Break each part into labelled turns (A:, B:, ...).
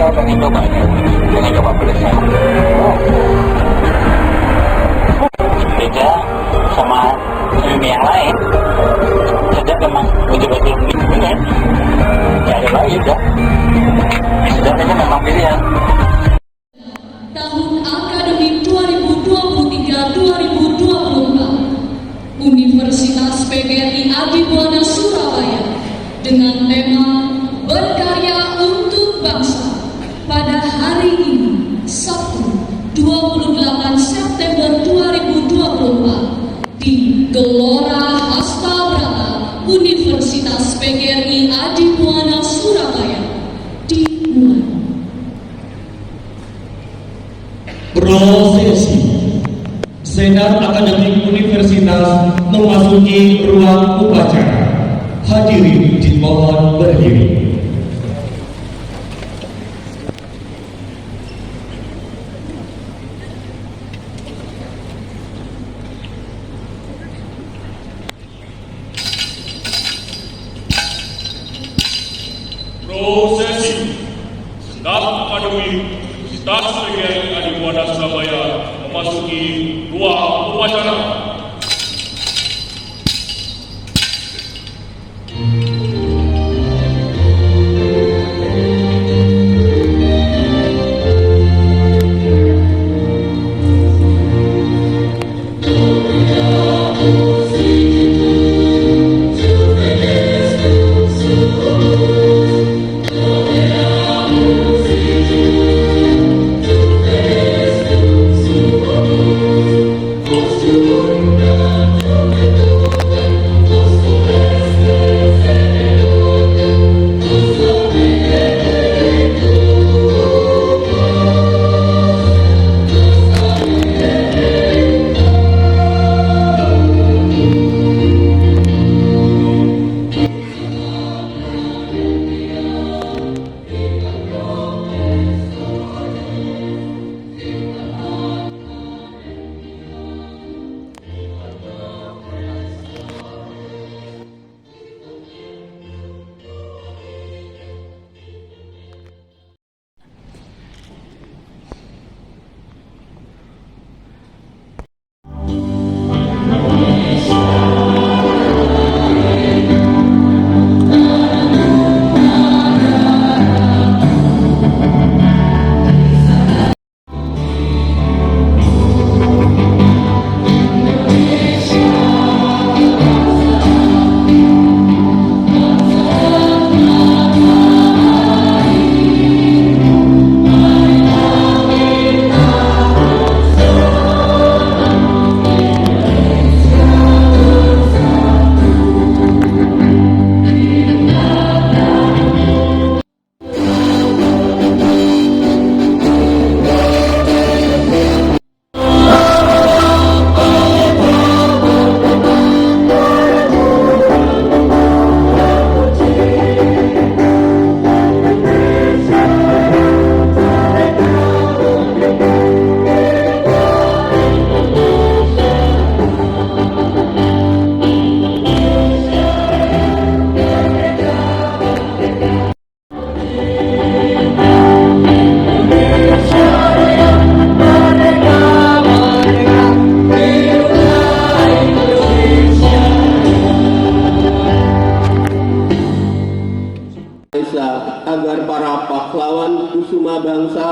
A: saya pengen coba pedasnya. Beda sama mie yang lain. Sedap memang, betul-betul benar. Ya ada lagi udah. Sedap itu memang pilihan.
B: Tahun akademik 2023-2024, Universitas PGRI Adibuana Surabaya dengan tema Berkarya untuk Bangsa pada hari ini, Sabtu 28 September 2024 di Gelora Hasta Brata Universitas PGRI Adibuana Surabaya dimulai.
C: Prosesi Senat Akademik Universitas memasuki ruang upacara. Hadirin dimohon berdiri.
D: Prosesi Senat Akademik Universitas PGRI Adibuana Surabaya memasuki ruang upacara.
E: Agar para pahlawan kusuma bangsa,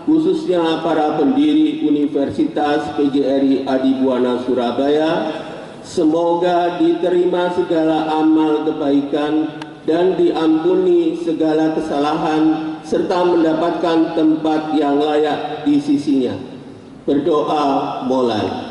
E: khususnya para pendiri Universitas PGRI Adibuana Surabaya, semoga diterima segala amal kebaikan dan diampuni segala kesalahan serta mendapatkan tempat yang layak di sisinya. Berdoa mulai.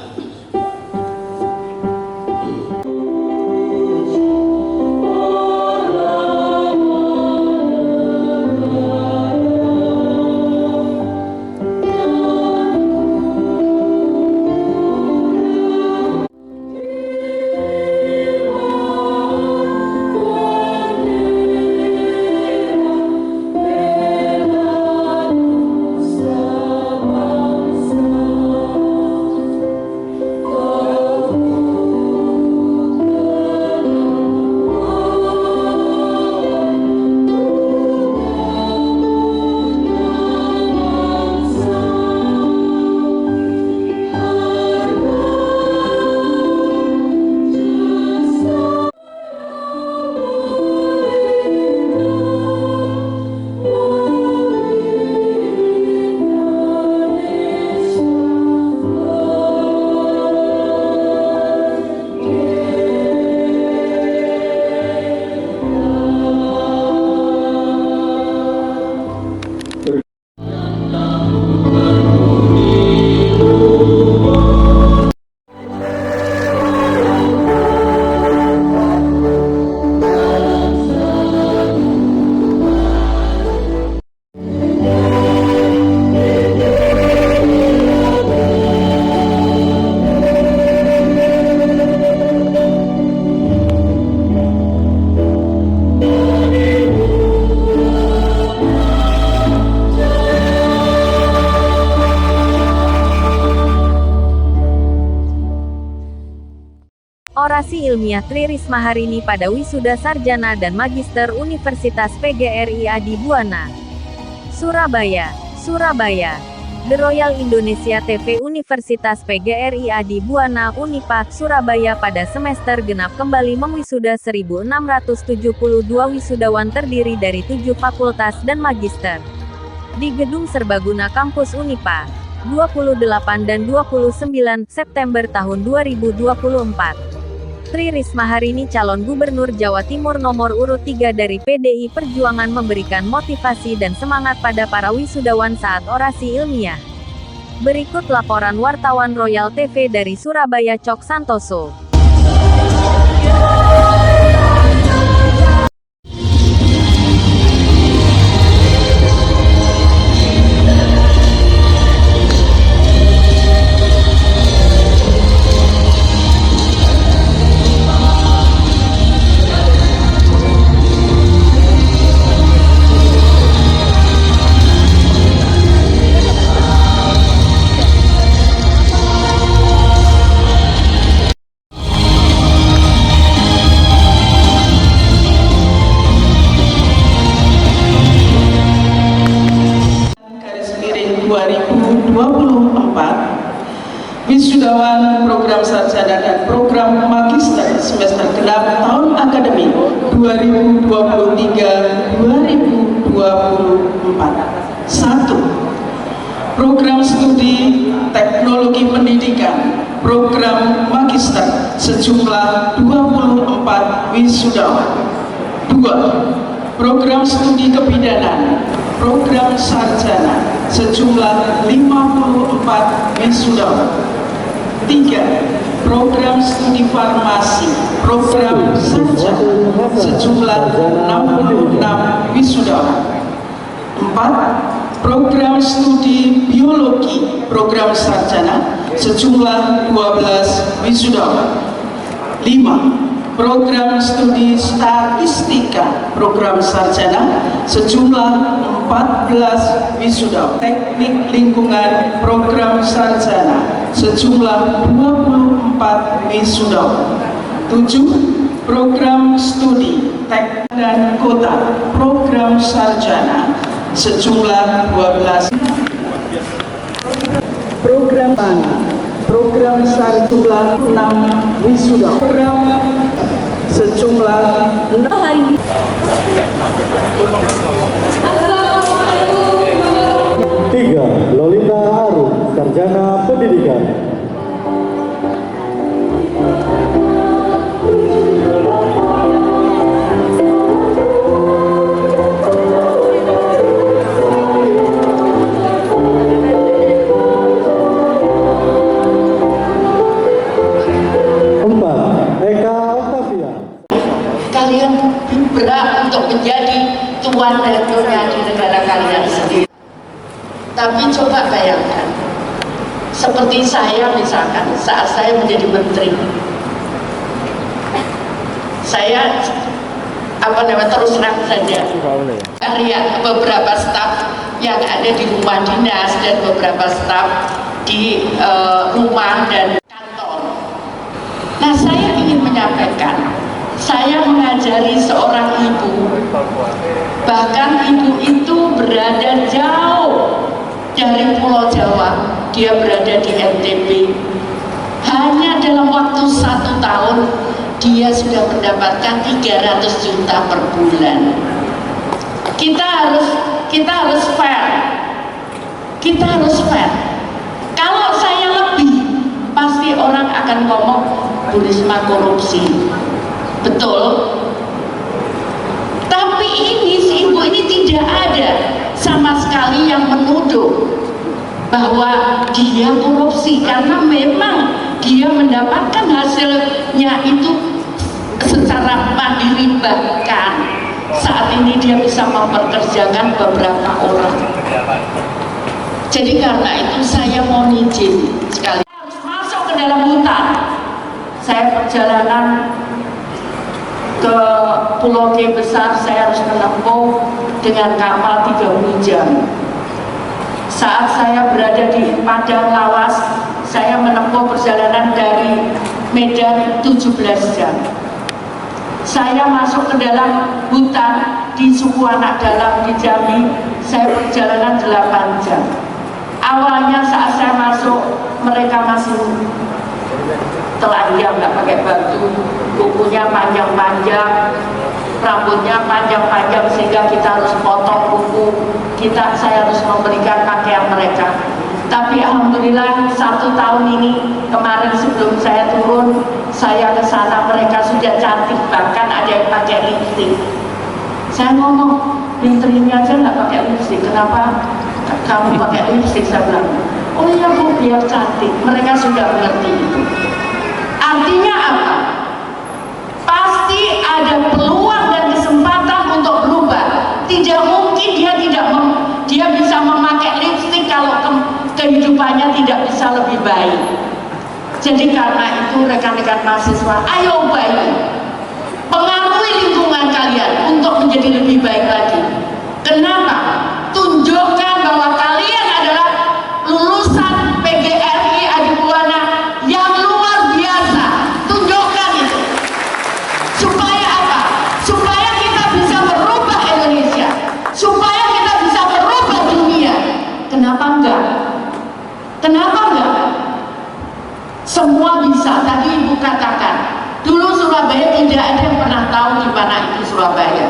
F: Orasi Ilmiah Tri Risma Harini pada Wisuda Sarjana dan Magister Universitas PGRI Adi Buwana, Surabaya, Surabaya. The Royal Indonesia TV Universitas PGRI Adi Buwana Unipa, Surabaya pada semester genap kembali mengwisuda 1.672 wisudawan terdiri dari 7 fakultas dan magister. Di Gedung Serbaguna Kampus Unipa, 28 dan 29 September tahun 2024. Tri Risma Harini calon Gubernur Jawa Timur nomor urut 3 dari PDI Perjuangan memberikan motivasi dan semangat pada para wisudawan saat orasi ilmiah. Berikut laporan wartawan Royal TV dari Surabaya Cok Santoso.
G: Garis miring 2024 wisudawan program sarjana dan program magister semester genap tahun akademik 2023-2024. 1. Program studi teknologi pendidikan program magister sejumlah 24 wisudawan. 2. Program studi kebidanan program sarjana sejumlah 54 wisudawan. 3. Program studi farmasi program sarjana sejumlah 66 wisudawan. 4. Program studi biologi program sarjana sejumlah 12 wisudawan. 5. Program studi statistika program sarjana sejumlah 14 wisudawan. Teknik lingkungan program sarjana sejumlah 24 wisudawan. 7. Program studi teknik dan kota program sarjana sejumlah 12. Program pangan program sarjana 6 wisudawan. Program sejumlah 6 hari.
H: 3. Lolita Arum, sarjana pendidikan. 4. Eka Octavia.
I: Kalian berhak untuk menjadi tuan dan nyonya di negara kalian sendiri. Tapi coba bayangkan, seperti saya misalkan saat saya menjadi menteri, saya terus terang saja lihat beberapa staf yang ada di rumah dinas dan beberapa staf di rumah dan kantor. Nah, saya ingin menyampaikan, saya mengajari seorang ibu, bahkan ibu itu berada jauh dari Pulau Jawa, dia berada di NTB. Hanya dalam waktu 1 tahun, dia sudah mendapatkan 300 juta per bulan. Kita harus fair. Kita harus fair. Kalau saya lebih, pasti orang akan ngomong Bu Risma korupsi. Betul. Tapi ini si ibu ini tidak ada sama sekali yang menuduh bahwa dia korupsi, karena memang dia mendapatkan hasilnya itu secara mandiri, bahkan saat ini dia bisa mempekerjakan beberapa orang. Jadi karena itu saya mohon izin sekali harus masuk ke dalam hutan. Saya perjalanan ke Pulau G besar, saya harus menempuh dengan kapal 30 jam. Saat saya berada di Padang Lawas, saya menempuh perjalanan dari Medan 17 jam. Saya masuk ke dalam hutan di suku anak dalam di Jambi, saya perjalanan 8 jam. Awalnya saat saya masuk, mereka masih telanjang, nggak pakai baju, kukunya panjang-panjang, rambutnya panjang-panjang, sehingga kita harus potong kuku, saya harus memberikan pakaian mereka. Tapi alhamdulillah 1 tahun ini, kemarin sebelum saya turun, saya ke sana, mereka sudah cantik, bahkan ada yang pakai lipstik. Saya ngomong, pinter ini aja nggak pakai lipstik, kenapa kamu pakai lipstik? Saya bilang, oh iya Bu, biar cantik. Mereka sudah mengerti itu. Artinya apa? Pasti ada peluang dan kesempatan untuk berubah. Tidak mungkin dia bisa memakai lipstik kalau kehidupannya tidak bisa lebih baik. Jadi karena itu rekan-rekan mahasiswa, ayo baik, pengaruhi lingkungan kalian untuk menjadi lebih baik lagi. Kenapa? Tunjukkan bahwa kalian adalah lulusan PGRI Adibuana yang luar biasa. Tunjukkan itu. Supaya apa? Supaya kita bisa merubah Indonesia, supaya kita bisa merubah dunia. Kenapa enggak? Kenapa enggak? Semua bisa. Tadi Ibu katakan, dulu Surabaya tidak ada yang pernah tahu di mana itu Surabaya.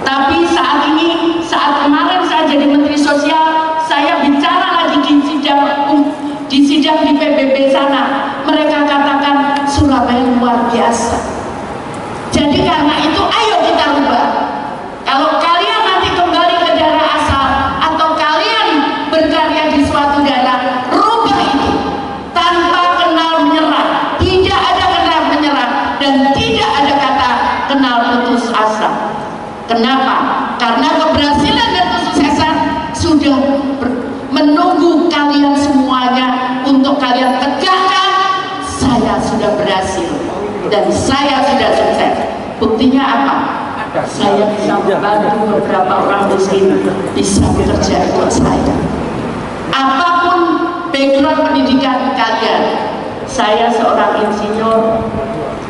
I: Tapi saat ini, saat kemarin saya jadi Menteri Sosial, saya bicara lagi di sidang di PBB sana. Mereka katakan Surabaya luar biasa. Jadi karena itu, ayo kita rubah. Kalau kalian nanti kembali ke daerah asal, atau kalian berkarya di suatu daerah, rubah itu tanpa kenal menyerah. Tidak ada kenal menyerah dan tidak ada kata kenal putus asa. Kenapa? Karena keberhasilan dan kesuksesan sudah menunggu kalian semuanya untuk kalian tegakkan. Saya sudah berhasil dan saya sudah sukses. Buktinya apa? Saya bisa membantu beberapa orang miskin bisa bekerja buat saya. Apapun background pendidikan kalian, saya seorang insinyur,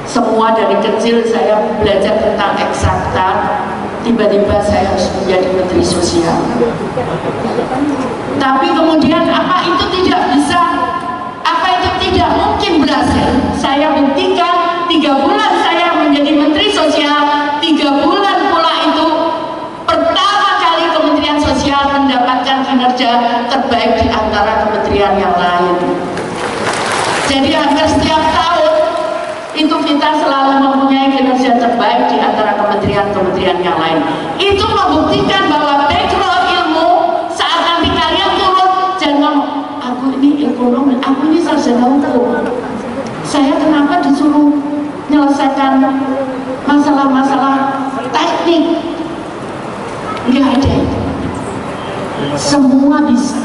I: semua dari kecil saya belajar tentang eksakta. Tiba-tiba saya harus menjadi Menteri Sosial. Tapi kemudian apa itu tidak bisa? Apa itu tidak mungkin berhasil? Saya buktikan 3 bulan saya menjadi Menteri Sosial, 3 bulan pula itu pertama kali Kementerian Sosial mendapatkan kinerja terbaik di antara kementerian yang lain. Jadi hampir setiap tahun itu kita selalu mempunyai kinerja terbaik di antara kementerian-kementerian yang lain. Itu membuktikan bahwa background ilmu saat nanti kalian turun, jangan ngomong, aku ini ekonom, aku ini sarjana hukum. Saya kenapa disuruh menyelesaikan masalah-masalah teknik? Enggak ada itu. Semua bisa.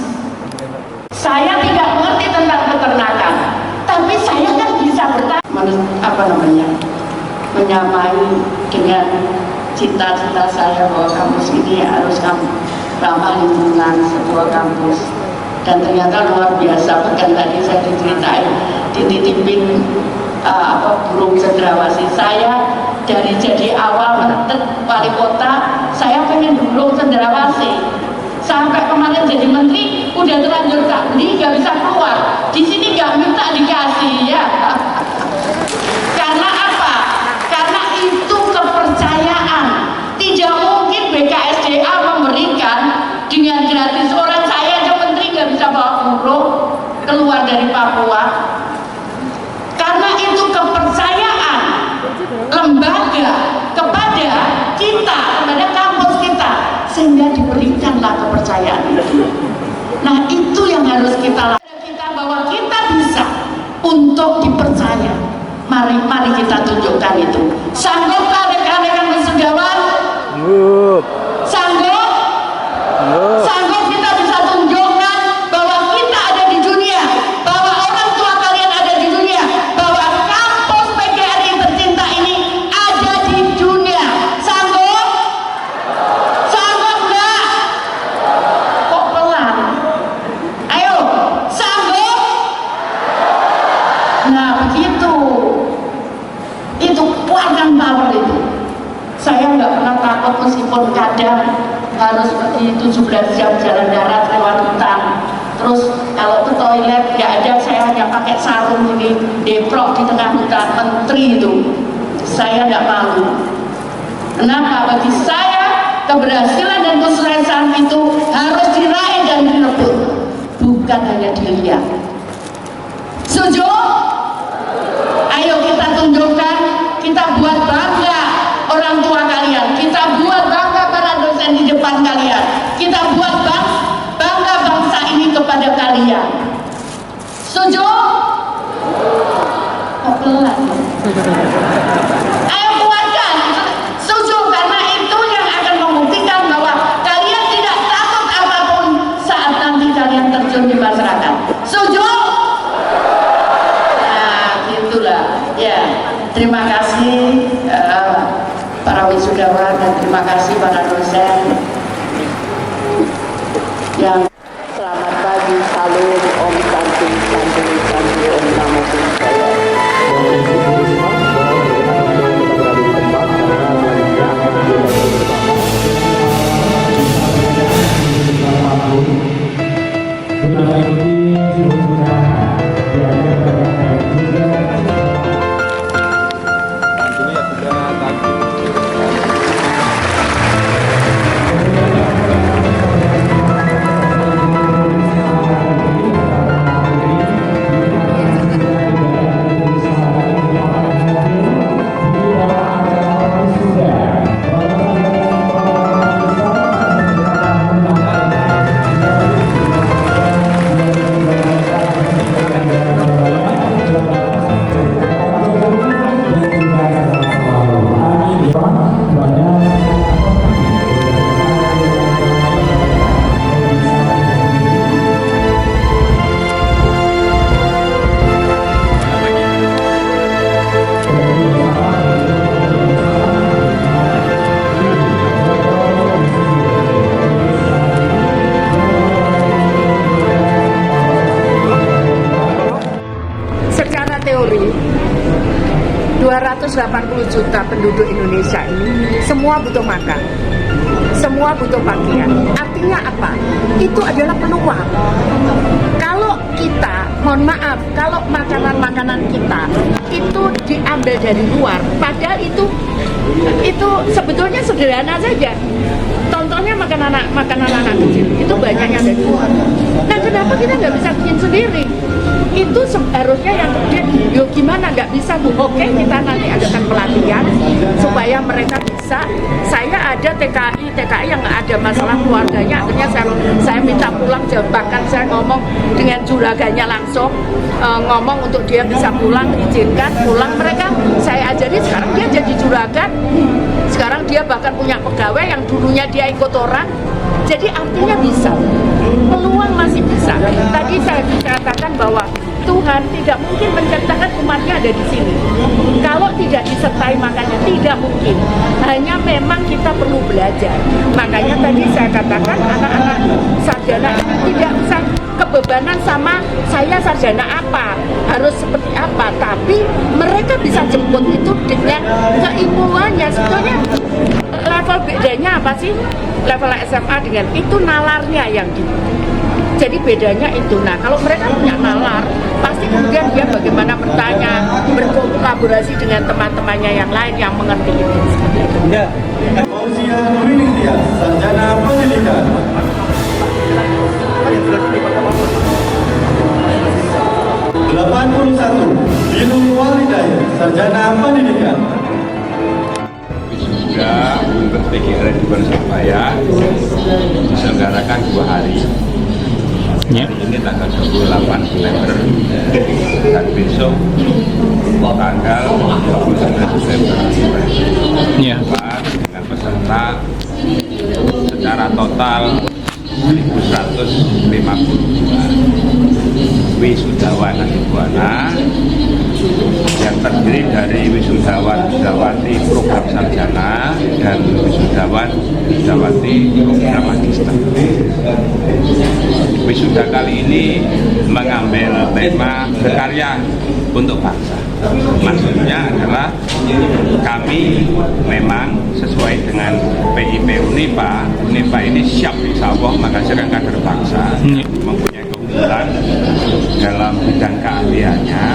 I: Saya tidak mengerti tentang peternakan, tapi saya kan bisa menyamai dengan cita-cita saya bahwa kampus ini harus ramah lingkungan, sebuah kampus. Dan ternyata luar biasa. Bahkan tadi saya diceritain, dititipin burung cendrawasih. Saya dari jadi awal wali kota, saya pengen burung cendrawasih. Sampai kemarin jadi menteri, udah terlanjur tak beli, gak bisa keluar. Di sini gak minta dikasih ya. Karena apa? Karena itu kepercayaan. Tidak mungkin BKSDA memberikan dengan gratis. Orang saya aja menteri gak bisa bawa burung keluar dari Papua. Karena itu kepercayaan lembaga kepada kita, kepada kampus kita, sehingga diberikanlah kepercayaan itu. Nah, itu yang harus kita lakukan, bahwa kita bisa untuk dipercaya. Mari kita tunjukkan itu. Sanggupkah rekan-rekan wisudawan? Sanggup? Sanggup kita bisa tunjukkan bahwa kita ada di dunia, bahwa orang tua kalian ada di dunia, bahwa kampus PGRI tercinta ini ada di dunia. Sanggup? Sanggup enggak? Kok pelan? Ayo, sanggup? Nah, begitu. aja harus seperti 17 jam jalan darat lewat hutan. Terus kalau ke toilet nggak ada, saya hanya pakai sarung ini deprok di tengah hutan. Menteri itu saya nggak malu. Kenapa? Bagi saya keberhasilan dan kesuksesan itu harus diraih dan direbut, bukan hanya dilihat. Setuju? Ayo kita tunjukkan, kita buat bangga orang tua kalian, kita buat bangga para dosen di depan kalian, kita buat bangga bangsa ini kepada kalian. Setuju? Kok pelan? Ayo kuatkan. Setuju, karena itu yang akan membuktikan bahwa kalian tidak takut apapun saat nanti kalian terjun di masyarakat. Setuju? Nah, gitulah. Ya, terima kasih para wisudawan dan terima kasih para dosen yang selamat pagi, salam, om santi, santi, santi, om namo buddhaya.
J: Secara teori 280 juta penduduk Indonesia ini semua butuh makan, semua butuh pakaian. Artinya apa? Itu adalah peluang. Kalau kita, mohon maaf, kalau makanan-makanan kita itu diambil dari luar, padahal itu sebetulnya sederhana saja. Contohnya makanan anak kecil itu banyaknya dari luar. Nah, kenapa kita nggak bisa bikin sendiri? Itu seharusnya yang kemudian, yuk gimana nggak bisa Bu? Oke, kita nanti adakan pelatihan supaya mereka bisa. Saya ada TKI yang ada masalah keluarganya, akhirnya saya minta pulang, bahkan saya ngomong dengan juraganya langsung, ngomong untuk dia bisa pulang, izinkan pulang. Mereka saya ajari, sekarang dia jadi juragan, sekarang dia bahkan punya pegawai yang dulunya dia ikut orang. Jadi artinya bisa, peluang masih bisa. Tadi saya katakan bahwa Tuhan tidak mungkin menciptakan umatnya ada di sini kalau tidak disertai makanya, tidak mungkin. Hanya memang kita perlu belajar. Makanya tadi saya katakan anak-anak sarjana tidak usah kebebanan sama saya sarjana apa, harus seperti apa, tapi mereka bisa jemput itu dengan keilmuannya. Sebetulnya level bedanya apa sih? Level SMA dengan itu nalarnya yang jadi bedanya itu. Nah, kalau mereka punya nalar, pasti kemudian dia bagaimana bertanya, berkolaborasi dengan teman-temannya yang lain yang mengerti itu.
H: Ya. Fauziah Winingtyas, sarjana pendidikan. 81, Binung Walidaya, sarjana pendidikan.
K: Wisuda untuk PGRI di Surabaya diselenggarakan 2 hari. Hari ini tanggal 28 September dan besok tanggal 29 September. Dengan peserta secara total 1.152 wisudawan Adibuana yang terdiri dari wisudawan-wisudawati program sarjana dan wisudawan-wisudawati program magister. Wisuda wisuda kali ini mengambil tema berkarya untuk bangsa. Maksudnya adalah kami memang sesuai dengan PIP Unipa ini siap insya Allah menghasilkan kader bangsa mempunyai keunggulan dalam bidang keahliannya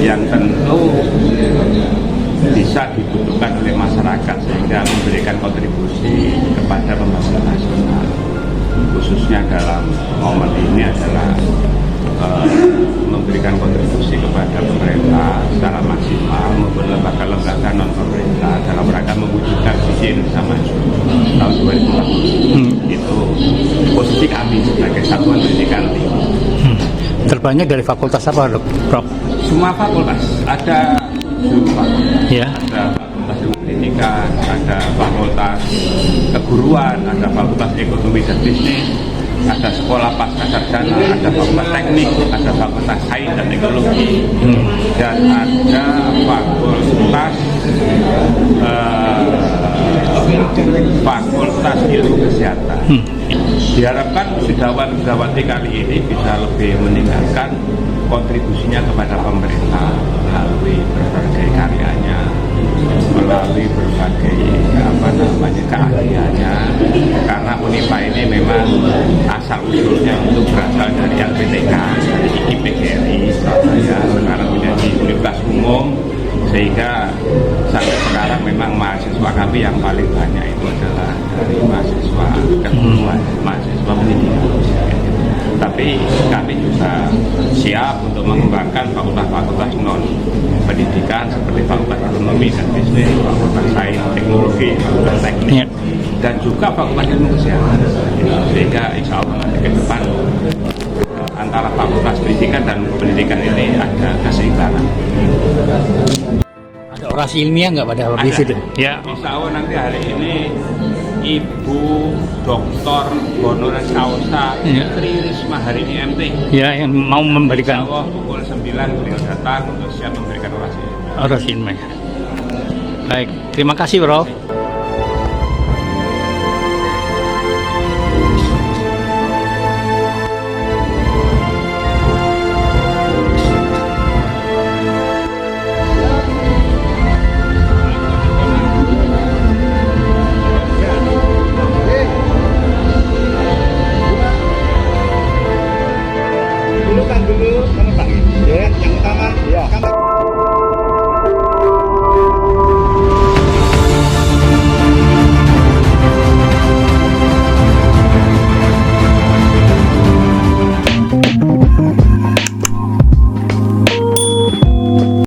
K: yang tentu bisa dibutuhkan oleh masyarakat sehingga memberikan kontribusi kepada pembangunan nasional, khususnya dalam momen ini adalah memberikan kontribusi kepada pemerintah secara maksimal maupun lembaga-lembaga non pemerintah dalam rangka mewujudkan visi Indonesia Maju tahun 2040. Itu posisi kami sebagai satuan pendidikan tinggi.
L: Terbanyak dari fakultas apa, Prof?
K: Semua fakultas, ada fakultas,
L: ya.
K: ada fakultas ilmu pendidikan, ada fakultas keguruan, ada fakultas ekonomi dan bisnis, ada sekolah pasca sarjana, ada fakultas teknik, ada fakultas sains dan teknologi, dan ada fakultas ilmu kesehatan. Diharapkan wisudawan-wisudawati kali ini bisa lebih meningkatkan kontribusinya kepada pemerintah melalui berbagai karyanya, melalui berbagai keahliannya, karena Unipa ini memang asal usulnya untuk berasal dari LPTK, dari IPGRI Surabaya, sekarang menjadi Universitas Umum, sehingga sampai sekarang memang mahasiswa kami yang paling banyak itu adalah dari mahasiswa keguruan, mahasiswa pendidikan. Tapi kami juga siap untuk mengembangkan fakultas-fakultas non pendidikan seperti fakultas ekonomi dan bisnis, fakultas sains, teknologi, fakultas teknik, dan juga fakultas ilmu kesehatan. Sehingga insya Allah nanti ke depan antara fakultas pendidikan dan pendidikan ini ada keseimbangan.
L: Ada orasi ilmiah nggak pada wisuda? Ya.
K: Insya Allah nanti hari ini Ibu Dr. Honoris Causa Tri Risma Harini MT.
L: Ya, yang mau memberikan.
K: Insya Allah pukul 9 beliau datang untuk siap memberikan orasi.
L: Orasi ilmiah. Baik, terima kasih, Bro.
H: Dulu kan dulu, yang utama